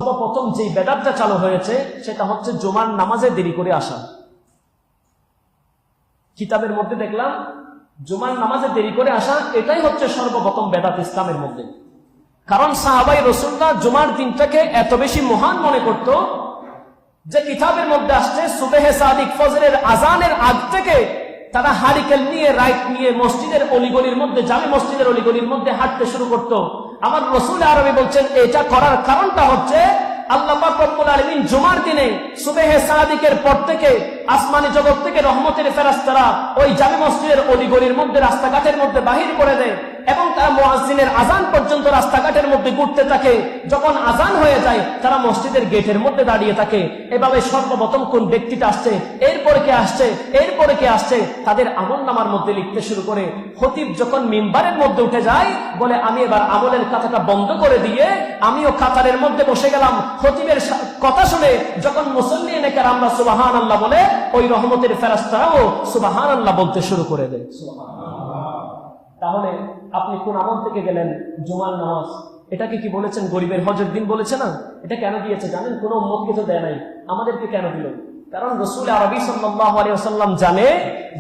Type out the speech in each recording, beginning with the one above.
সর্বপ্রথম যে বেদাতটা চালু হয়েছে সেটা হচ্ছে জুমার নামাজে দেরি করে আসা। কিতাবের মধ্যে দেখলাম জুমার নামাজে দেরি করে আসা এটাই হচ্ছে সর্বপ্রথম বেদাত ইসলামের মধ্যে। কারণ সাহাবায়ে রাসূলুল্লাহ জুমার দিনটাকে এত বেশি মহান মনে করত যে কিতাবের মধ্যে আসছে সুবহে সাদিক ফজরের আজানের আগ থেকে তারা হারিকেল নিয়ে রাইট নিয়ে মসজিদের অলিগলির মধ্যে, জামে মসজিদের অলিগলির মধ্যে হাঁটতে শুরু করত। আমার রাসূল আরবি বলছেন এটা করার কারণটা হচ্ছে আল্লাহ পাক রব্বুল আলামিন জুমার দিনে সুবহে সাদিকের পর থেকে আসমানি জগৎ থেকে রহমতের ফেরেশতারা ওই জামে মসজিদের অলিগলির মধ্যে রাস্তাঘাটের মধ্যে বাহির করে দেয় এবং তারা মুয়াজ্জিনের আজান পর্যন্ত রাস্তাঘাটের মধ্যে ঘুরতে থাকে। যখন আজান হয়ে যায় তারা মসজিদের গেটের মধ্যে দাঁড়িয়ে থাকে। এভাবে সর্বপ্রথম কোন ব্যক্তিটা আসছে, এরপরে কে আসছে, এরপরে কে আসছে, তাদের আমলনামার মধ্যে লিখতে শুরু করে। খতিব যখন মিম্বারের মধ্যে উঠে যায় বলে আমি এবার আমলের খাতাটা বন্ধ করে দিয়ে আমিও কাতারের মধ্যে বসে গেলাম। খতিবের কথা শুনে যখন মুসল্লিনে কেরামরা সুবহানাল্লাহ বলে ওই রহমতের ফেরেশতারাও সুবহানাল্লাহ বলতে শুরু করে দেয়। তাহলে আপনি কোন আমল থেকে গেলেন? জুমার নামাজ। এটাকে কি বলেছেন? গরিবের হজের দিন বলেছে না? এটা কেন দিয়েছে জানেন? কোন উম্মতকে তো দেয় নাই, আমাদেরকে কেন দিল? কারণ রাসূল আরবি সাল্লাল্লাহু আলাইহি ওয়াসাল্লাম জানে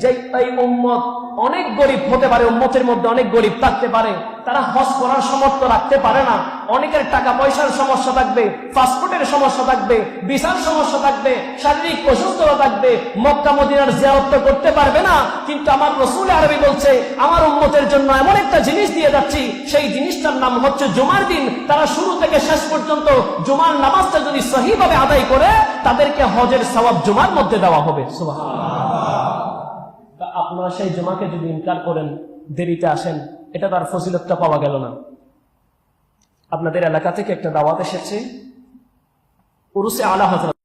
যে এই উম্মত অনেক গরিব হতে পারে, উম্মতের মধ্যে অনেক গরিব থাকতে পারে, তারা হজ করার সামর্থ্য রাখতে পারে না, অনেকের টাকা পয়সার সমস্যা থাকবে, পাসপোর্টের সমস্যা থাকবে, ভিসার সমস্যা থাকবে, শারীরিক অসুস্থতা থাকবে, মক্কা মদিনার জিয়ারত করতে পারবে না। কিন্তু আমার রাসূল আরবি বলছে আমার উম্মতের জন্য এমন একটা জিনিস দিয়ে যাচ্ছি, সেই জিনিসটার নাম হচ্ছে জুমার দিন। তারা শুরু থেকে শেষ পর্যন্ত জুমার নামাজটা যদি সহিভাবে আদায় করে তাদেরকে হজের সওয়াব জুমার মধ্যে দেওয়া হবে। সুবহানাল্লাহ। আপনারা সেই জুমাকে যদি ইনকার করেন, দেরিতে আসেন, এটা তার ফজিলতটা পাওয়া গেল না। আপনাদের এলাকা থেকে একটা দাওয়াত এসেছে উরুসে আলা হযরত